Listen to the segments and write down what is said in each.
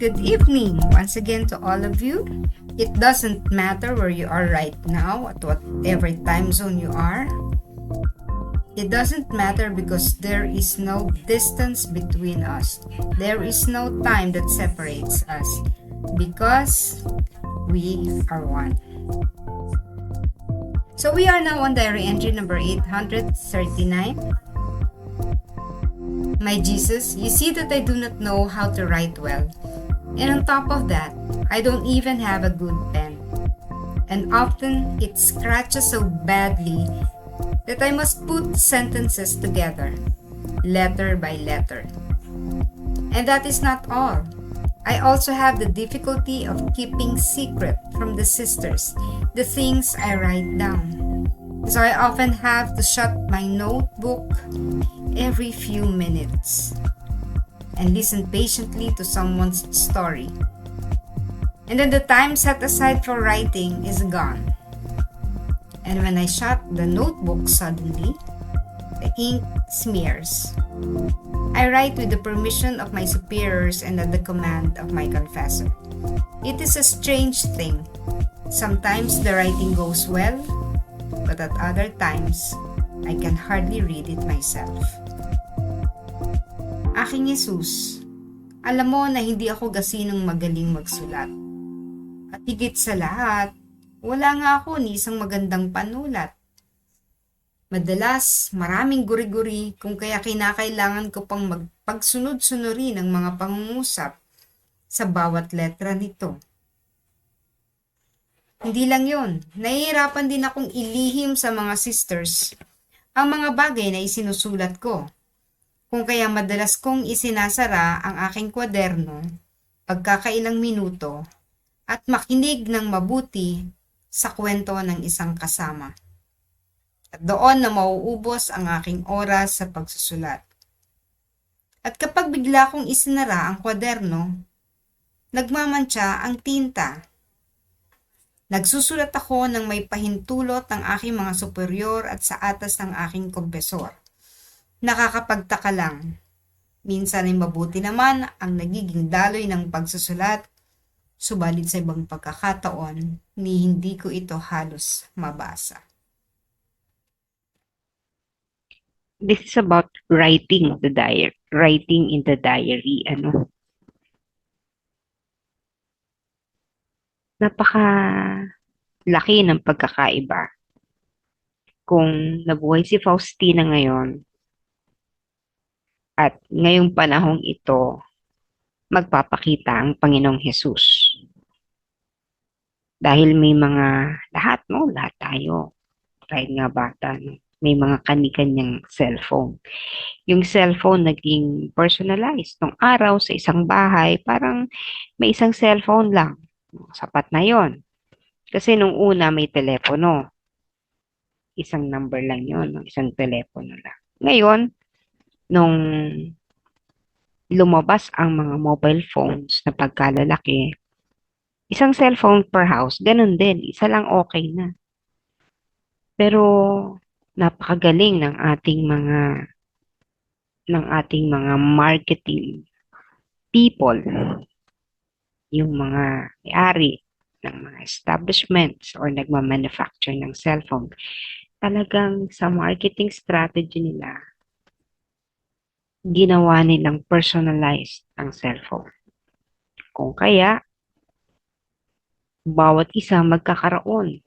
good evening once again to all of you. It doesn't matter where you are right now, at whatever time zone you are. It doesn't matter because there is no distance between us. There is no time that separates us because we are one. So we are now on diary entry number 839. My Jesus, you see that I do not know how to write well. And on top of that, I don't even have a good pen. And often it scratches so badly that I must put sentences together, letter by letter. And that is not all. I also have the difficulty of keeping secret from the sisters the things I write down. So I often have to shut my notebook every few minutes and listen patiently to someone's story. And then the time set aside for writing is gone. And when I shut the notebook suddenly, the ink smears. I write with the permission of my superiors and at the command of my confessor. It is a strange thing. Sometimes the writing goes well, but at other times, I can hardly read it myself. Aking Jesus, alam mo na hindi ako gasinong magaling magsulat. At higit sa lahat, wala nga ako ni isang magandang panulat. Madalas, maraming guri-guri kung kaya kinakailangan ko pang magpagsunod-sunuri ng mga pangungusap sa bawat letra nito. Hindi lang yon, nahihirapan din akong ilihim sa mga sisters ang mga bagay na isinusulat ko. Kung kaya madalas kong isinasara ang aking kwaderno pagkakailang minuto at makinig ng mabuti sa kwento ng isang kasama. At doon na mauubos ang aking oras sa pagsusulat. At kapag bigla kong isinara ang kwaderno, nagmamantsa ang tinta. Nagsusulat ako ng may pahintulot ng aking mga superior at sa atas ng aking kompesor. Nakakapagtaka lang. Minsan ay mabuti naman ang nagiging daloy ng pagsusulat, subalit sa ibang pagkakataon, ni hindi ko ito halos mabasa. This is about writing in the diary, Napaka laki ng pagkakaiba. Kung nabuhay si Faustina ngayon, at ngayong panahong ito, magpapakita ang Panginoong Hesus. Dahil may mga, lahat tayo, kahit nga bata, may mga kani-kanyang cellphone. Yung cellphone naging personalized. Nung araw sa isang bahay, parang may isang cellphone lang. Sapat na yon. Kasi nung una may telepono. Isang number lang yon, isang telepono lang. Ngayon, nung lumabas ang mga mobile phones na pagkalalaki, isang cellphone per house, ganun din. Isa lang okay na. Pero napakagaling ng ating mga marketing people, yung mga may-ari ng mga establishments or nagmamanufacture ng cellphone. Talagang sa marketing strategy nila, ginawa nilang personalized ang cellphone. Kung kaya, bawat isa magkakaroon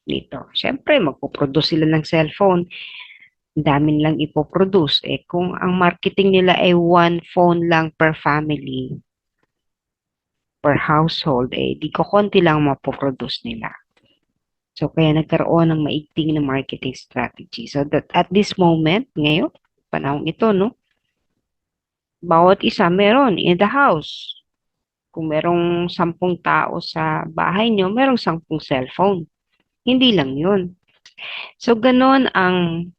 nito. Siyempre, magpo-produce sila ng cellphone. Dami lang ipoproduce. Kung ang marketing nila ay one phone lang per family, per household, di ko konti lang mapoproduce nila. So, kaya nagkaroon ng maigting na marketing strategy. So, that at this moment, ngayon, panahong ito, bawat isa meron in the house. Kung merong 10 tao sa bahay nyo, merong 10 cellphone. Hindi lang yun. So, ganon ang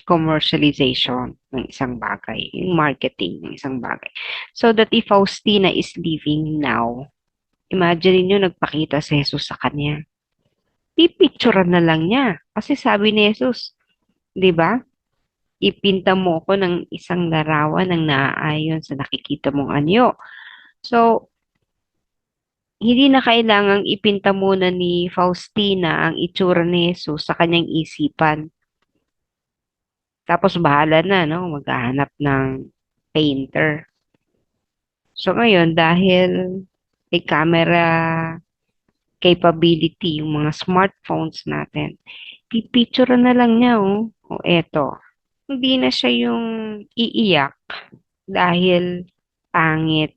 commercialization ng isang bagay, yung marketing ng isang bagay. So that if Faustina is living now, imagine niyo nagpakita si Jesus sa kanya. Pipicturean na lang niya. Kasi sabi ni Jesus, di ba? Ipinta mo ko ng isang larawan ng naaayon sa nakikita mong anyo. So, Hindi na kailangang ipinta muna ni Faustina ang itsura ni Jesus sa kanyang isipan. Tapos bahala na, no? Maghahanap ng painter. So ngayon, dahil may camera capability yung mga smartphones natin, pipicture na lang niya, oh. O eto, hindi na siya yung iiyak dahil pangit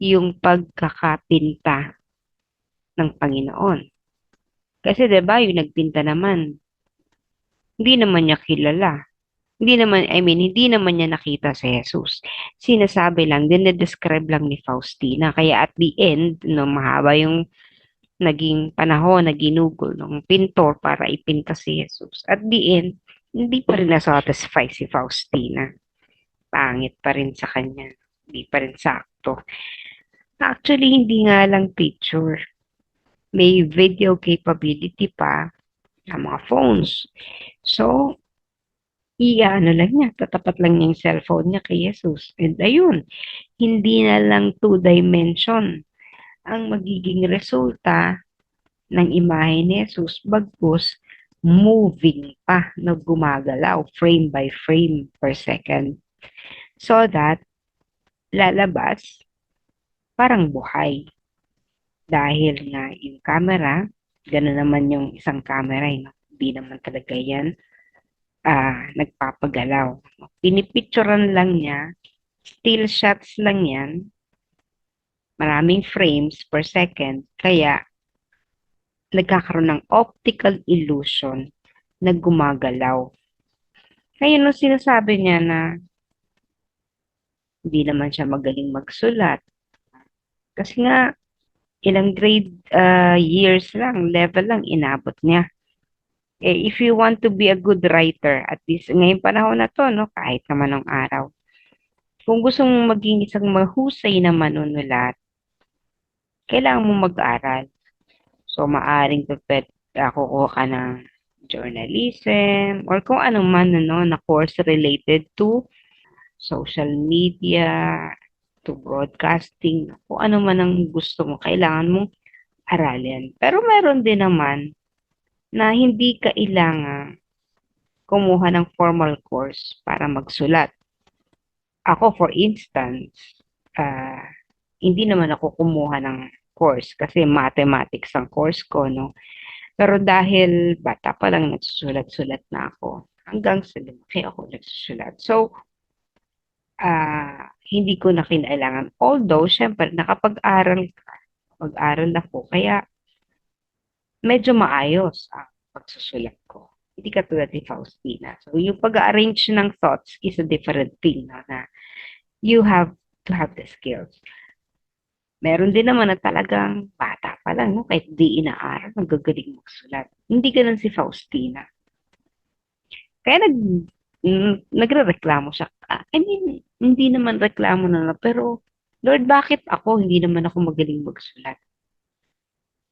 yung pagkakapinta ng Panginoon. Kasi 'di ba, yung nagpinta naman, hindi naman niya kilala. Hindi naman niya nakita si Jesus. Sinasabi lang, dinedescribe lang ni Faustina. Kaya at the end, no, mahaba yung naging panahon na ginugol ng pintor para ipinta si Jesus. At the end, hindi pa rin na-satisfy si Faustina. Pangit pa rin sa kanya. Hindi pa rin sakto. Actually, hindi nga lang picture. May video capability pa ng mga phones. So, ano lang niya, tatapat lang niya yung cellphone niya kay Jesus. And ayun, hindi na lang two-dimension ang magiging resulta ng imahe ni Jesus, bagkus moving pa na gumagalaw frame by frame per second. So that lalabas parang buhay. Dahil nga yung camera, gano'n naman yung isang camera, no? Hindi naman talaga yan nagpapagalaw. Pinipicturean lang niya, still shots lang yan, maraming frames per second, kaya nagkakaroon ng optical illusion na gumagalaw. Kaya nung sinasabi niya na hindi naman siya magaling magsulat, kasi nga ilang grade years lang, level lang inabot niya. Eh, if you want to be a good writer, at least ngayong panahon na to, no, kahit naman ng araw, kung gusto mong maging isang mahusay na manunulat, kailangan mo mag-aral. So, maaring kukuha ka ng journalism or kung anong man ano, na course related to social media, to broadcasting, kung ano man ang gusto mo, kailangan mong aralin. Pero meron din naman na hindi kailangan kumuha ng formal course para magsulat. Ako, for instance, ah, hindi naman ako kumuha ng course kasi mathematics ang course ko, no? Pero dahil bata pa lang nagsusulat-sulat na ako, hanggang sa lumaki ako nagsusulat. So, hindi ko na kinailangan. Although, syempre, mag-aral ako, kaya medyo maayos ang pagsusulat ko. Hindi katulad ni Faustina. So, yung pag-arrange ng thoughts is a different thing, no? Na you have to have the skills. Meron din naman na talagang bata pa lang, no? Kahit di inaaral, nagagaling magsulat. Hindi ganun si Faustina. Kaya nagrereklamo siya. I mean, hindi naman reklamo na, pero Lord, bakit ako? Hindi naman ako magaling magsulat.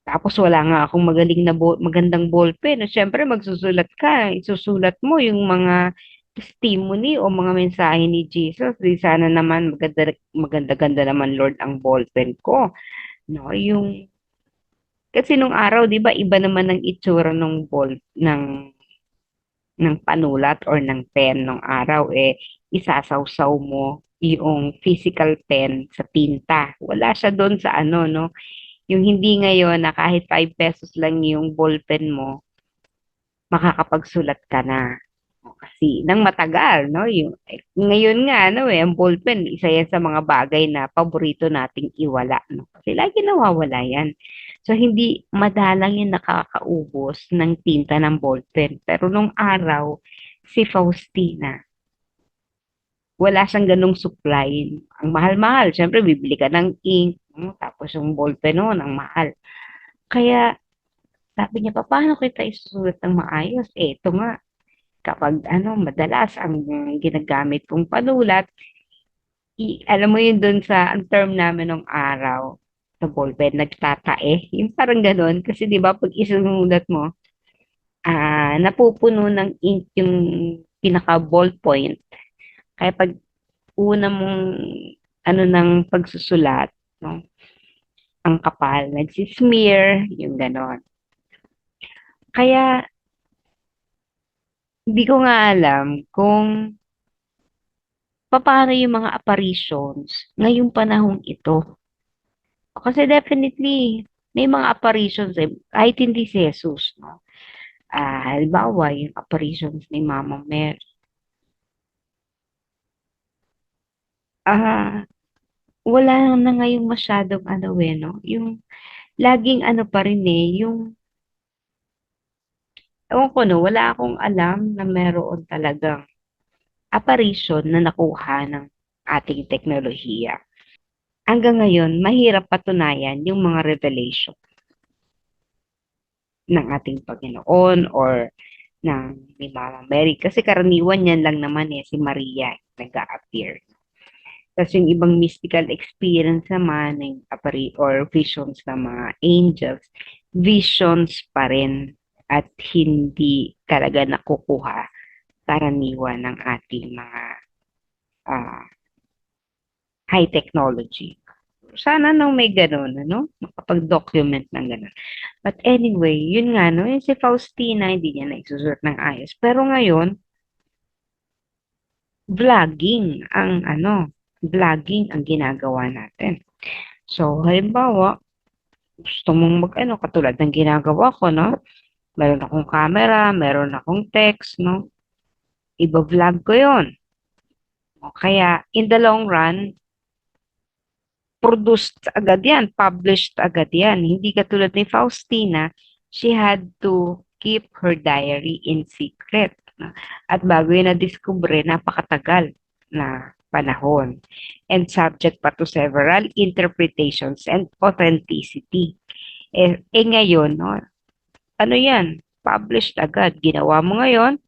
Tapos wala nga akong magandang ballpen. Siyempre, magsusulat ka. Isusulat mo yung mga testimony o mga mensahe ni Jesus. Di sana naman maganda-ganda naman, Lord, ang ballpen ko. No, kasi nung araw, di ba, iba naman ang itsura ng panulat or ng pen nung araw, isasawsaw mo yung physical pen sa tinta. Wala siya doon sa ano, no? Yung hindi ngayon na kahit 5 pesos lang yung ballpen mo, makakapagsulat ka na. Kasi nang matagal, no? Ngayon nga, ano ang ballpen, isa yan sa mga bagay na paborito nating iwala, no? Kasi lagi nawawala yan. So, hindi madalang yung nakakaubos ng tinta ng ballpen. Pero nung araw, si Faustina, wala siyang ganong supply. Ang mahal-mahal. Siyempre, bibili ka ng ink, no? Tapos yung ballpen noon, ang mahal. Kaya, sabi niya, paano kita isusulat ng maayos? Ito nga, kapag madalas ang ginagamit kong panulat, alam mo yun dun sa, ang term namin nung araw, sa ballpen, nagtatae. Yung parang ganun. Kasi di ba pag isunulat mo, napupuno ng ink yung pinaka ballpoint. Kaya pag una mong ng pagsusulat, no? ang kapal, nagsismear, yung ganon. Kaya, hindi ko nga alam kung paano yung mga apparitions ngayong panahong ito. Kasi definitely, may mga apparitions kahit hindi si Jesus, no? Halimbawa, yung apparitions ni Mama Mary. Ah, wala na ngayong masyadong no? Yung laging pa rin yung, ewan ko no, wala akong alam na meron talagang apparition na nakuha ng ating teknolohiya. Hanggang ngayon, mahirap patunayan yung mga revelation ng ating Panginoon or ng ni Mama Mary. Kasi karaniwan yan lang naman si Maria nag-a-appear. Tapos yung ibang mystical experience naman, yung or visions ng mga angels, visions pa rin at hindi talaga nakukuha karaniwan ng ating mga uh, high technology. Sana nung may ganun, makapag-document ng ganun. But anyway, yun nga, yung si Faustina, hindi niya naisusulat ng ayos. Pero ngayon, vlogging ang ginagawa natin. So, halimbawa, gusto mong katulad ng ginagawa ko, no? Meron akong camera, meron akong text, no? Iba-vlog ko yon. O kaya, in the long run, produced agad yan, published agad yan. Hindi katulad ni Faustina, she had to keep her diary in secret. No? At bago yun na-discover, napakatagal na panahon and subject pa to several interpretations and authenticity. Ngayon, no, ano yan? Published agad. Ginawa mo ngayon,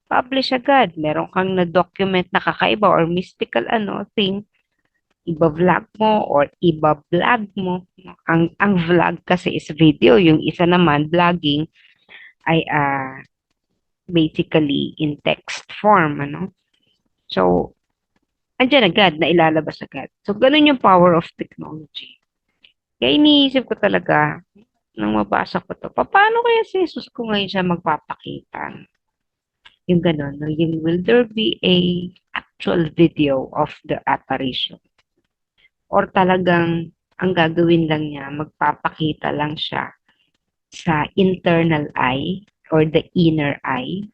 publish agad. Meron kang na-document na kakaiba or mystical thing, iba-vlog mo or iba-vlog mo. Ang vlog kasi is video. Yung isa naman, vlogging, ay basically in text form. So, andyan agad, na ilalabas agad. So, ganun yung power of technology. Kaya iniisip ko talaga, nang mabasa ko to, paano kaya si Jesus ko ngayon siya magpapakita? Yung ganun, no? Yung will there be a actual video of the apparition? Or talagang ang gagawin lang niya, magpapakita lang siya sa internal eye or the inner eye.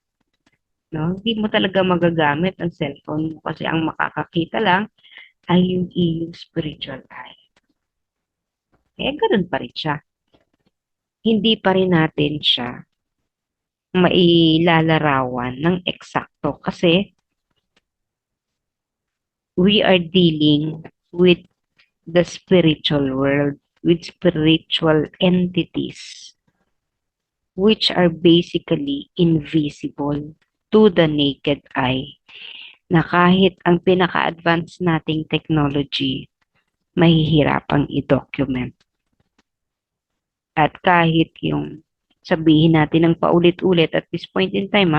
No? Hindi mo talaga magagamit ang cellphone mo kasi ang makakakita lang ay yung iyong spiritual eye. Ganun pa rin siya. Hindi pa rin natin siya mailalarawan ng eksakto kasi we are dealing with the spiritual world, with spiritual entities, which are basically invisible to the naked eye, na kahit ang pinaka-advanced nating technology, mahihirapang i-document. At kahit yung sabihin natin ng paulit-ulit at this point in time,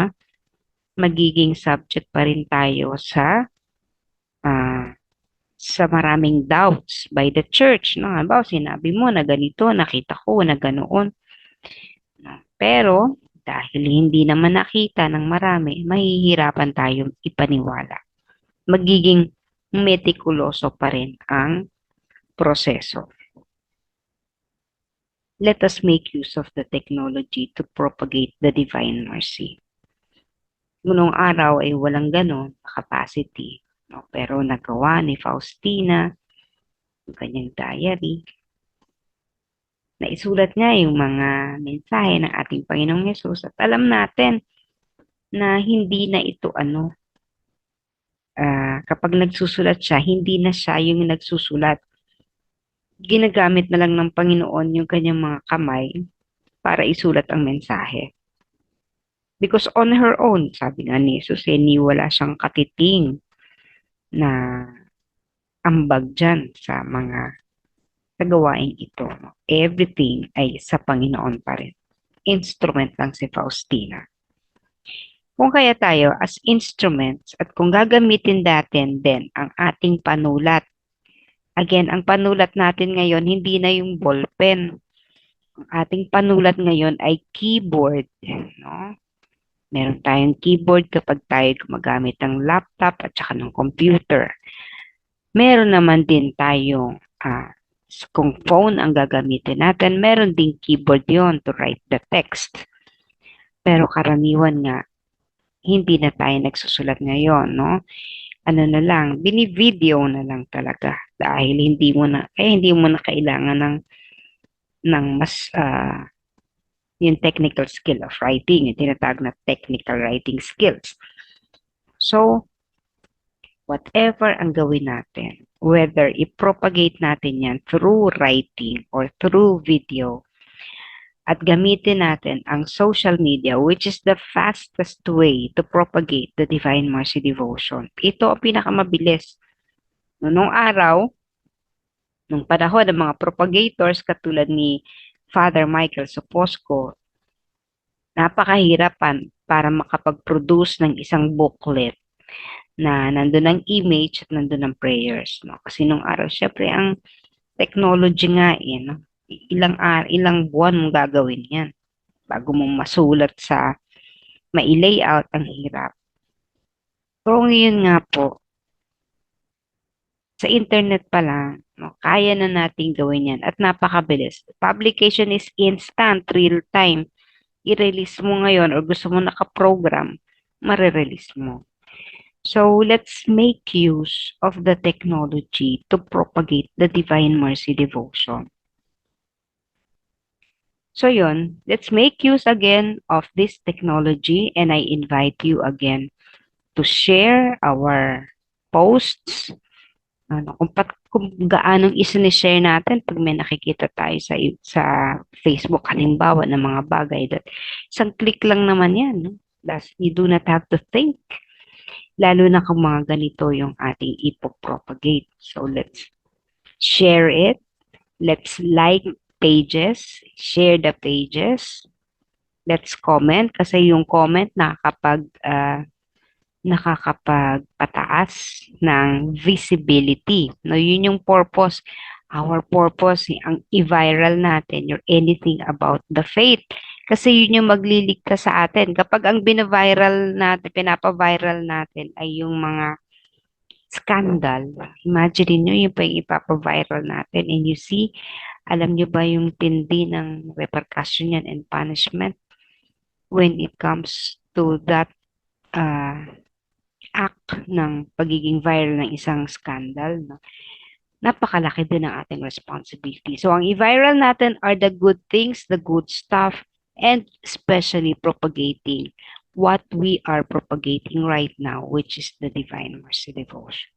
magiging subject pa rin tayo sa maraming doubts by the church. No? Halimbawa, sinabi mo na ganito, nakita ko na ganoon. No? Pero, dahil hindi naman nakita ng marami, mahihirapan tayong ipaniwala. Magiging metikuloso pa rin ang proseso. Let us make use of the technology to propagate the divine mercy. Noong araw ay walang ganon capacity. No? Pero nagawa ni Faustina, yung kanyang diary, naisulat niya yung mga mensahe ng ating Panginoong Yesus at alam natin na hindi na ito kapag nagsusulat siya, hindi na siya yung nagsusulat. Ginagamit na lang ng Panginoon yung kanyang mga kamay para isulat ang mensahe. Because on her own, sabi nga ni Jesus, wala siyang katiting na ambag dyan sa mga gawain ito. Everything ay sa Panginoon pa rin. Instrument lang si Faustina. Kung kaya tayo as instruments at kung gagamitin natin din ang ating panulat Again, ang panulat natin ngayon, hindi na yung ballpen. Ang ating panulat ngayon ay keyboard. No? Meron tayong keyboard kapag tayo gumagamit ng laptop at saka ng computer. Meron naman din tayong kung phone ang gagamitin natin, meron ding keyboard yon to write the text. Pero karaniwan nga, hindi na tayo nagsusulat ngayon, no? Ano na lang, bini-video na lang talaga dahil hindi mo na kailangan ng mas yung technical skill of writing, yung tinatawag na technical writing skills. So, whatever ang gawin natin, whether i-propagate natin yan through writing or through video, at gamitin natin ang social media, which is the fastest way to propagate the Divine Mercy Devotion. Ito ang pinakamabilis. Noong araw, nung panahon ng mga propagators katulad ni Father Michael Soposco, napakahirapan para makapag-produce ng isang booklet na nandun ang image at nandun ang prayers. No? Kasi nung araw, syempre, ang technology nga no? Ilang buwan mong gagawin yan bago mong masulat sa mai-layout, ang hirap. Pero ngayon nga po, sa internet pa lang, no, kaya na nating gawin yan at napakabilis. Publication is instant, real time. I-release mo ngayon or gusto mo naka-program, marirelease mo. So, let's make use of the technology to propagate the Divine Mercy Devotion. So yun, let's make use again of this technology and I invite you again to share our posts, kung gaanong isinishare natin pag may nakikita tayo sa Facebook, halimbawa ng mga bagay that isang click lang naman yan. No? You do not have to think. Lalo na kung mga ganito yung ating ipopropagate. So let's share it. Let's like pages, share the pages. Let's comment kasi yung comment nakakapagpataas ng visibility. No, yun yung purpose. Our purpose, ang i-viral natin or anything about the faith. Kasi yun yung magliligtas sa atin. Kapag ang pinapa-viral natin ay yung mga scandal, imagine nyo yung ipapa-viral natin and you see, alam nyo ba yung tindi ng repercussion yan and punishment when it comes to that act ng pagiging viral ng isang scandal. No? Napakalaki din ang ating responsibility. So, ang i-viral natin are the good things, the good stuff, and especially propagating what we are propagating right now, which is the Divine Mercy Devotion.